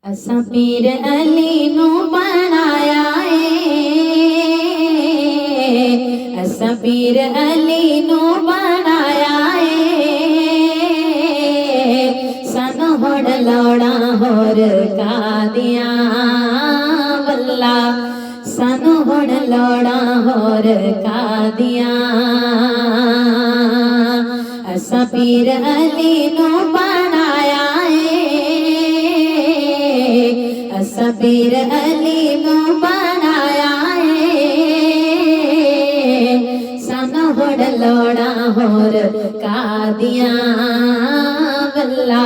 असा पीर अली नू बनाया असा पीर अली नू बनाया सानू हुण लौड़ा होर कादियां वल्ला सानू हुण लौड़ा होर कादियां असा पीर अली नू बनाया असा पीर अली नू बनाया सानू हुण लौड़ा होर कादियां वल्ला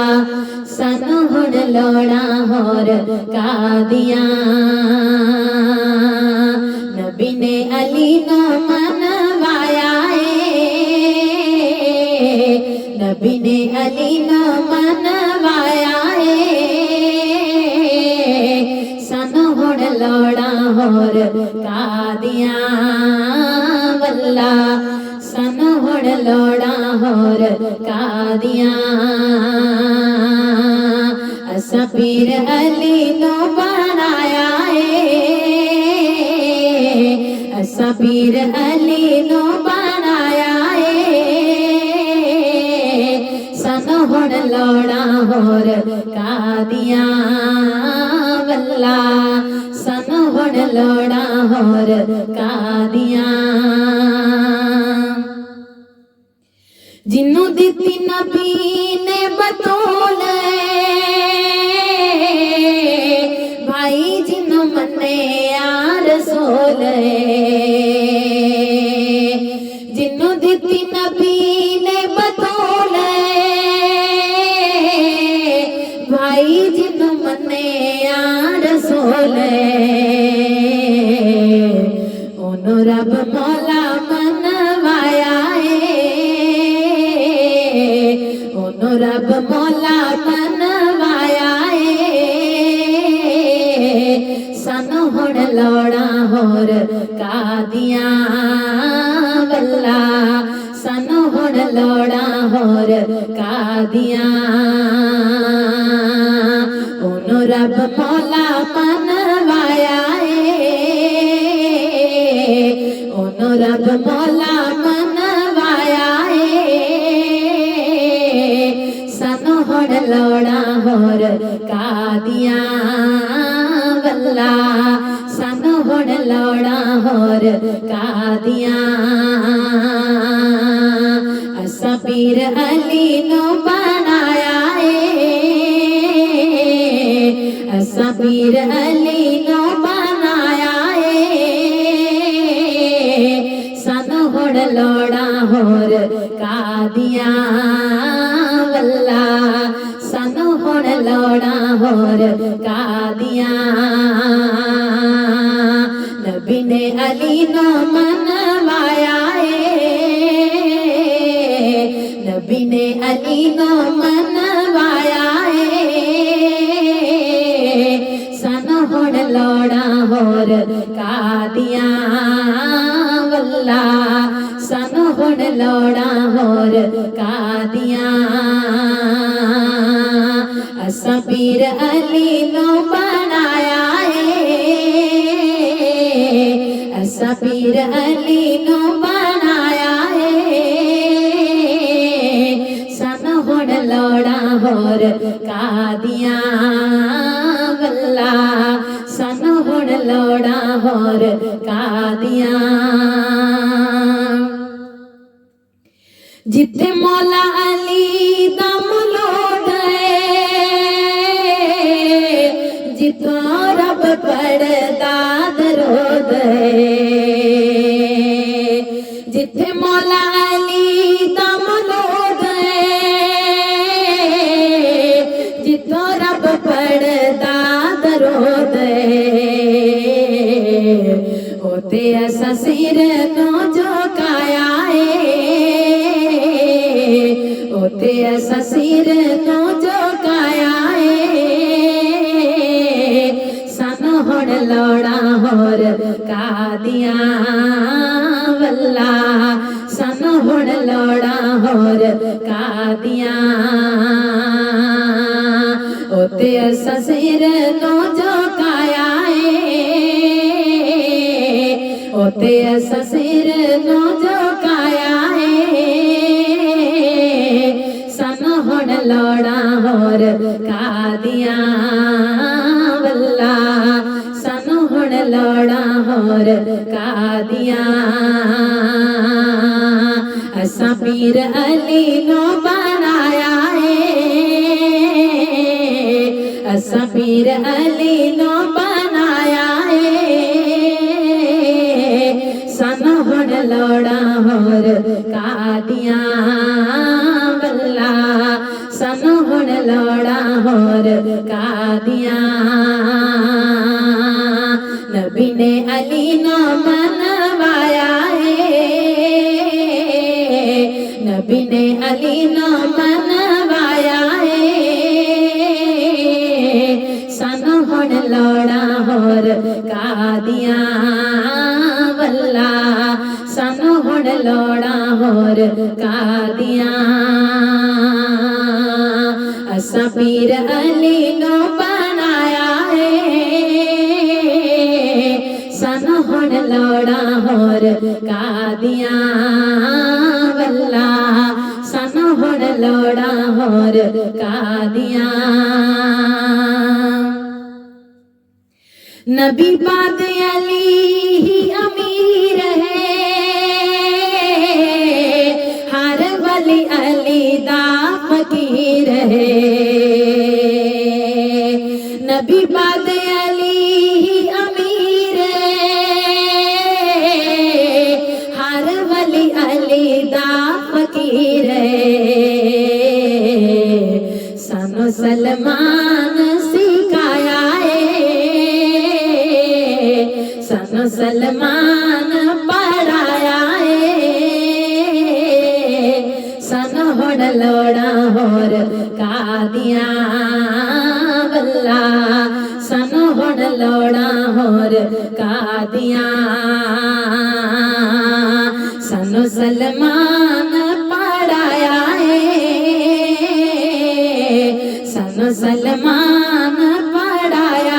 सानू हुण लौड़ा होर कादियां नबी ने अली नू मनवाया नबी ने अली नू मनवाया सानू हुण लौड़ा होर कादियां वल्ला सानू हुण लौड़ा होर कादियां असा पीर अली नू बनाया असा पीर अली नू बनाया सानू हुण लौड़ा होर कादियां वल्ला सानू हुण लौड़ा होर कादियां जिन्नू दित्ती नबी ने बतौल भाई जिन्नू मन्ने यार रसूल जिन्नू दित्ती नबी ने बतौल भाई जिन्नू मन्ने यार रसूल ओनू रब मौला मनवाया ओनू रब मौला मनवाया सानू हुण लौड़ा होर कादियां वल्ला सानू हुण लौड़ा होर कादियां ओनू रब मौला मनवाया ओनू रब मौला मनवाया सानू हुण लौड़ा होर कादियां वल्ला सानू हुण लौड़ा होर कादियां असा पीर अली नू बनाया असा पीर अली नू बनाया सानू हुण लौड़ा होर कादियां वल्ला सानू हुण लौड़ा होर कादियां नबी ने अली नू मनवाया नबी ने अली नू मनवाया सानू हुण लौड़ा होर कादियां वल्ला सानू हुण लौड़ा होर कादियां असा पीर अली नू बनाया असा पीर अली नू बनाया सानू हुण लौड़ा होर कादियां वल्ला सानू हुण लौड़ा होर कादियां जिथे मौला अली दा मौलूद जिथों रब पढ़दा दरूद जिथे मौला अली दा मौलूद जिथों रब पढ़दा दरूद ओते असा सिर नू झुकाया ओते असा सिर नू झुकाया सानू हुण लौड़ा होर कादियां वल्ला सानू हुण लौड़ा होर कादियां होते सिर नो झुकाया होते सिर नो झुकाया सन हुण लोड़ा होर कादियां वल्ला सन हुण लोड़ा होर कादियां असा पीर अली नो बनाया असा पीर अली नो बनाया सन हुण लोड़ा होर कादियां वल्ला सन हुण लोड़ा होर कादियां नबी ने अली नो मनवाया नबी ने अली नो मनवाया सन हुण लोड़ा होर कादियां वल्ला सन हुण लोड़ा होर कादियां असा पीर अली नो बनाया सन हुण लोड़ा होर कादियां वल्ला सन हुण लोड़ा होर कादियां नबी बाद अली ही अमीर है हर वली अली दा फकीर है नबी बाद अली ही अमीर है हर वली अली दा फकीर है सानो सलमान सिखाया सानो सलमान पढ़ाया सन हुण लोड़ा होर कादियां वल्ला सन हुण लोड़ा होर कादियां सानो सलमान पढ़ाया सानो सलमान पढ़ाया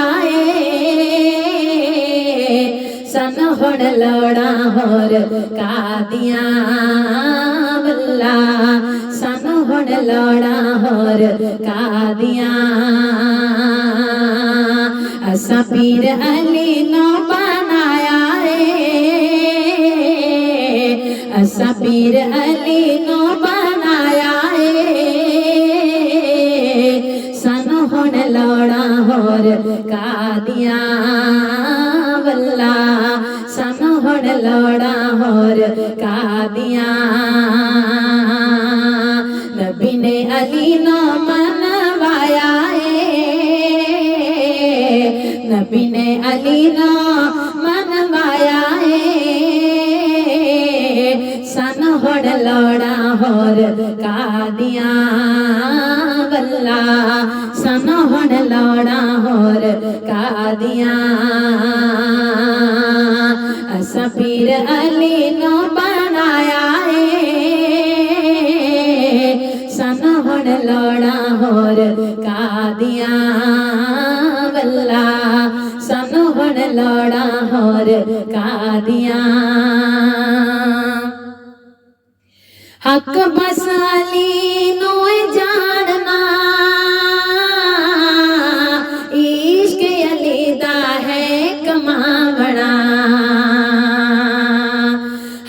सन हुण लोड़ा होर कादियां वल्ला सन हुण लोड़ा होर कादियां असा पीर अली नो बनाया असा पीर अली नो बनाया सन हुण लोड़ा होर कादियां वल्ला सन हुण लोड़ा होर कादियां नबी ने अली नो मनवाया नबी ने अली नो मनवाया सन हुण लोड़ा होर कादियां वल्ला सन हुण लोड़ा होर कादियां असा पीर अली नो बनाया सन हुण लोड़ा होर कादियां वल्ला सन हुण लोड़ा होर कादियां हक बस अली नो जानना इश्क अली दा है कमावना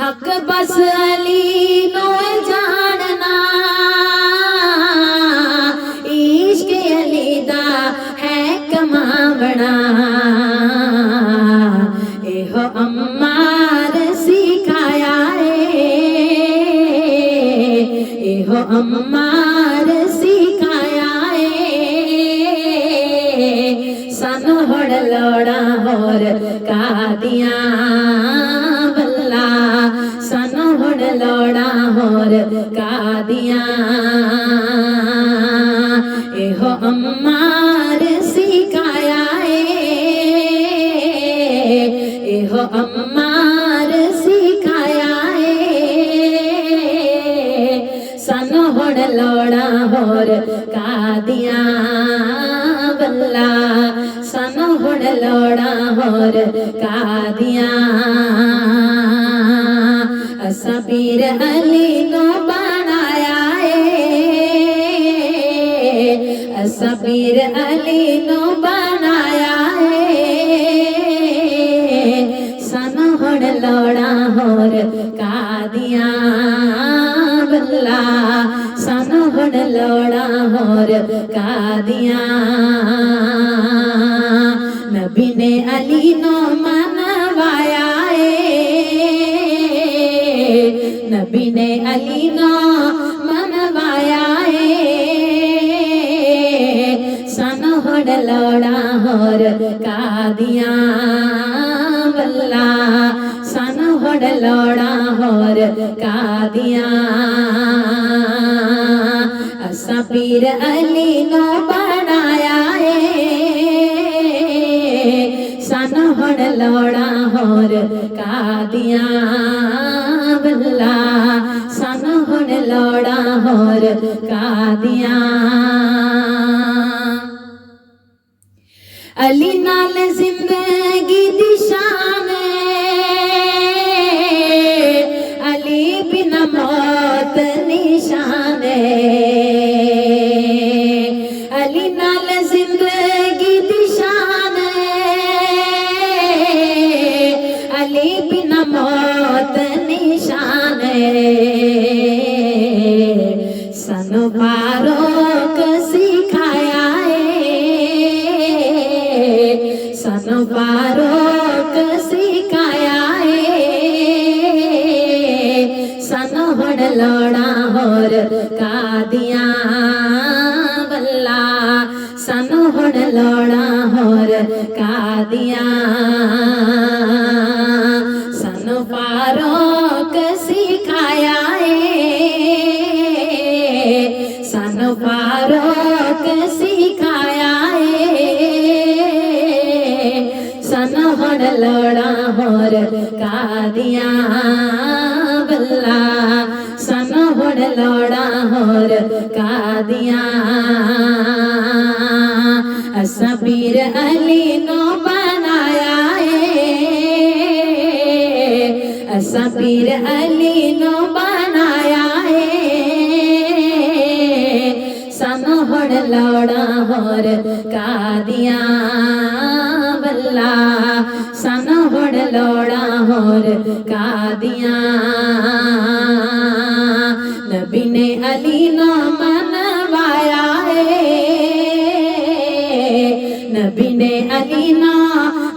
हक बस अली नो जानना इश्क अली दा है कमावना एहो अम्मार सिखाया एहो अम्मार सिखाया सन हुण लोड़ा होर कादियां वल्ला सन हुण लोड़ा होर कादियां एहो अम्मार सिखाया एहो अम्मार सिखाया सन हुण लोड़ा होर कादियां सन हुण लोड़ा होर कादियां असा पीर अली नो बनाया असा पीर अली नो बनाया सन हुण लोड़ा होर कादियां बल्ला सन हुण लोड़ा होर कादियां नबी ने अली नो मनवाया नबी ने अली नो मनवाया सन हुण लोड़ा होर कादियां बल्ला सन हुण लोड़ा होर कादियां असा पीर अली नो बनाया सन हुण लोड़ा होर कादियां बल्ला सन हुण लोड़ा होर कादियां अली नाल जिंदगी दी शान अली बिना मौत निशान अली नाल जिंदगी दी शान अली बिना मौत निशान सन फारूक सिखाया सन फारूक सिखाया सन हुण लोड़ा होर कादियां बल्ला सन हुण लोड़ा होर कादियां सन फारूक सिखाया सन फारूक सिखाया सन हुण लोड़ा होर कादियां बल्ला सन हुण लोड़ा होर कादियां असा पीर अली नो बनाया असा पीर अली नो बनाया सन हुण लोड़ा होर कादियां बल्ला सन हुण लोड़ा होर कादियां नबी ने अली नो मनवाया नबी ने अली नो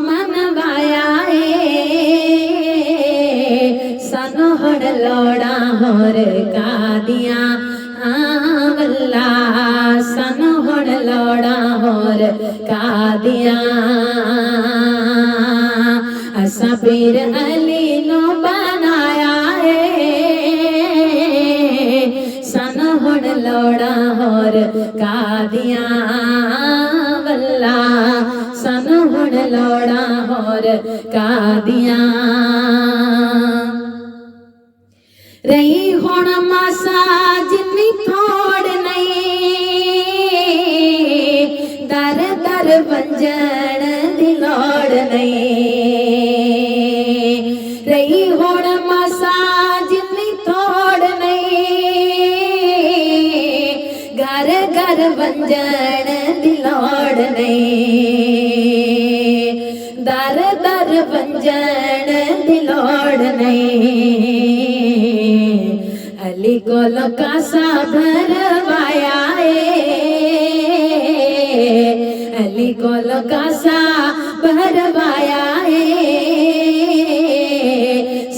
मनवाया सन हुण लोड़ा होर कादियां बल्ला सन हुण लोड़ा होर कादियां असा पीर अली नो बनाया सन हुण लोड़ा होर कादियां बल्ला सन हुण लोड़ा होर कादियां रही हुण मासा जिन्नी थोड़ नहीं दर दर वंजन दी लोड़ नहीं रही हुण मासा जिन्नी थोड़ नहीं घर घर वंजन दी लोड़ नहीं दर दर वंजन दी लोड़ नहीं अली कोलो कासा भरवाया अली कोलो कासा भरवाया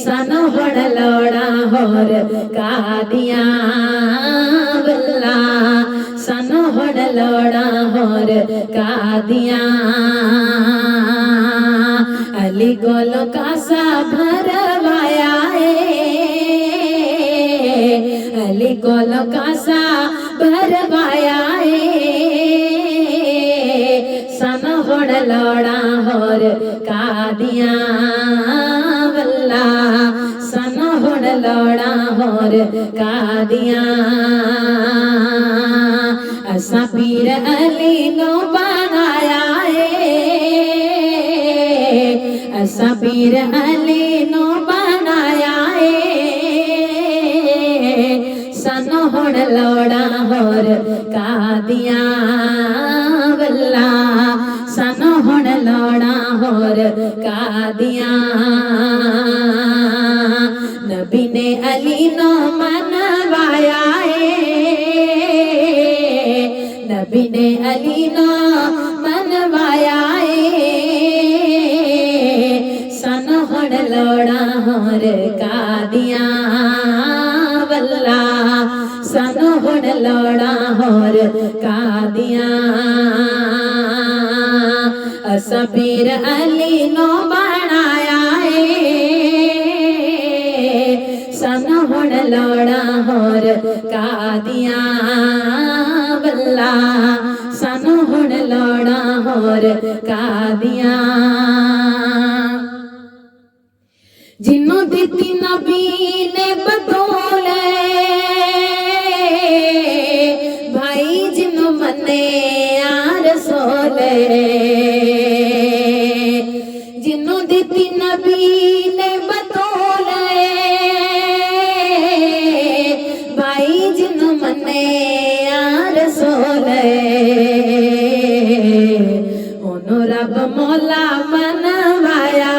सन हुण लोड़ा होर कादियां बल्ला सन हुण लोड़ा होर कादियां अली कोलो कासा भरवाया अली कोलो कासा भरवाया सन हुण लोड़ा होर कादियां बल्ला सन हुण लोड़ा होर कादियां असा पीर अली नो बनाया असा पीर अली नो बनाया है सानू हुण लोड़ा होर कादियां वल्ला सानू हुण लोड़ा होर कादियां नबी ने अली नो मनवाया है नबी ने अली नो मनवाया है सानू हुण लोड़ा होर कादियां वल्ला सानू हुण लोड़ा होर कादियां असा पीर अली नो बनाया है सानू हुण लोड़ा होर कादियां वल्ला सानू हुण लोड़ा होर कादियां जिन्नों दिती नबी ने बतौले भाई जिन्नों मने यार सोले जिन्नों दिती नबी ने बतौले भाई जिन्नों मने यार सोले ओनो रब मौला मनवाया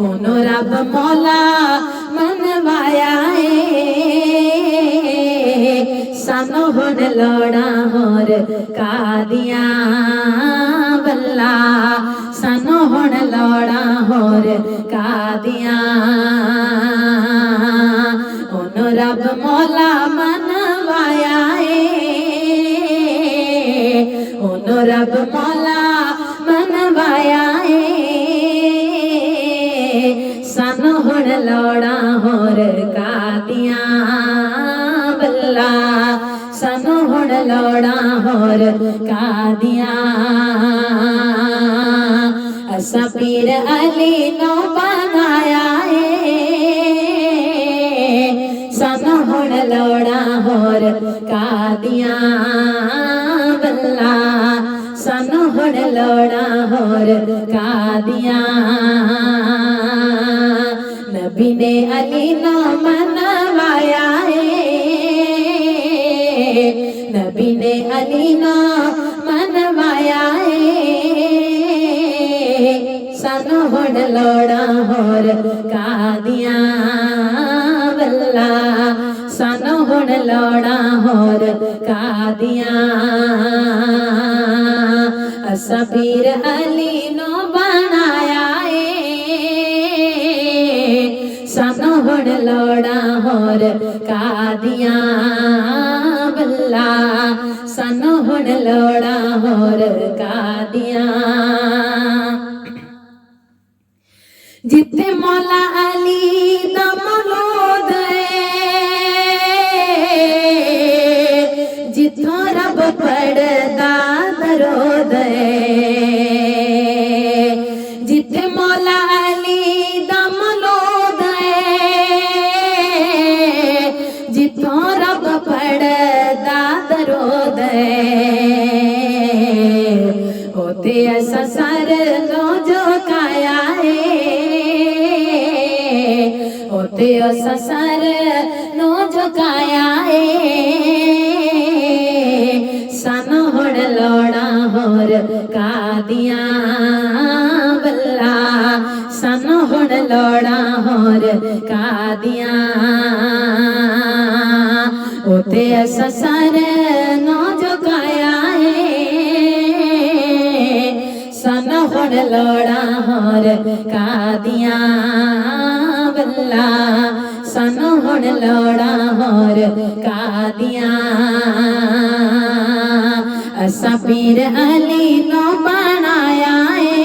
ओनो रब मौला मनवाया है सानू हुण लोड़ा होर कादियां वल्ला सानू हुण लोड़ा होर कादियां ओनो रब मौला मनवाया है ओनो रब मौला मनवाया है सानू हुण लोड़ा होर कादियां वल्ला सानू हुण लोड़ा होर कादियां असा पीर अली नो बनाया है सानू हुण लोड़ा होर कादियां वल्ला सानू हुण लोड़ा होर कादियां नबी ने अली नो मनवाया है नबी ने अली नो मनवाया है सानू हुण लोड़ा होर कादियां वल्ला सानू हुण लोड़ा होर कादियां असा पीर अली नो बनाया है सानू हुण लोड़ा होर कादियां वल्ला सानू हुण लोड़ा होर कादियां जिथे मौला अली दा मौलूद जिथों रब पढ़दा दरूद जिथे मौला अली दा मौलूद जिथों रब पढ़दा दरूद होते असा सर लो झुकाया है होते असा सर लो झुकाया है सानू हुण लोड़ा होर कादियां वल्ला सानू हुण लोड़ा होर कादियां होते असा सर नो झुकाया है सानू हुण लोड़ा होर कादियां वल्ला सानू हुण लोड़ा होर कादियां असा पीर अली नो बनाया है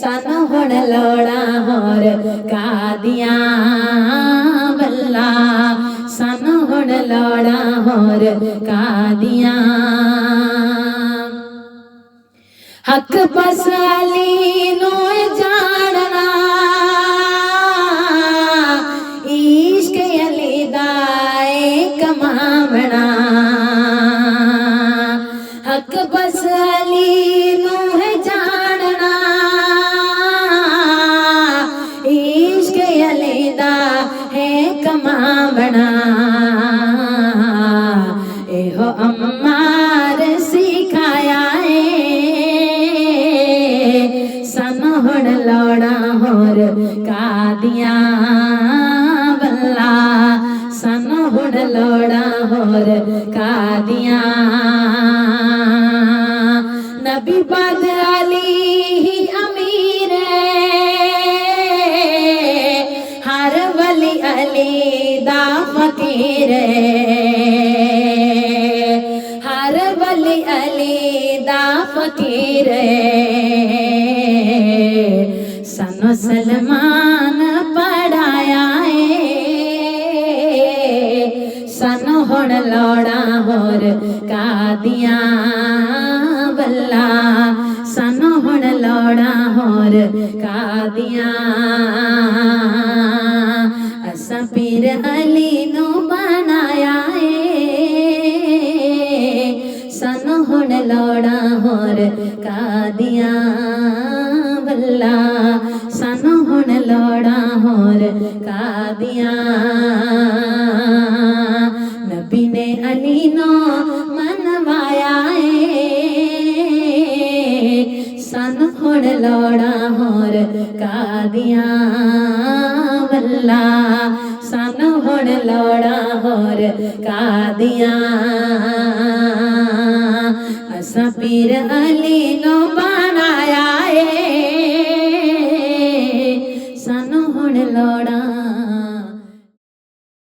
सानू हुण लोड़ा होर कादियां वल्ला सानू हुण लोड़ा होर कादियां हक बस अली नो जानना इश्क अली दाए कमावना हक बस अली एहो अम्मार सिखाया सानू हुण लौड़ा होर कादियां बल्ला सानू हुण लौड़ा होर कादियां नबी बाद अली ही अमीर हर वली अली दा फकीर हर वली अली दा फकीर सानू सलमान पढ़ाया सानू हुण लौड़ा होर कादियां बल्ला सानू हुण लौड़ा होर कादियां असा पीर अली नू बनाया सानू हुण लौड़ा होर कादियां बल्ला सानू हुण लौड़ा होर कादियां नबी ने अली नो मनवाया सानू हुण लौड़ा होर कादियां बल्ला सानू हुण लौड़ा होर कादियां असा पीर अली नो बनाया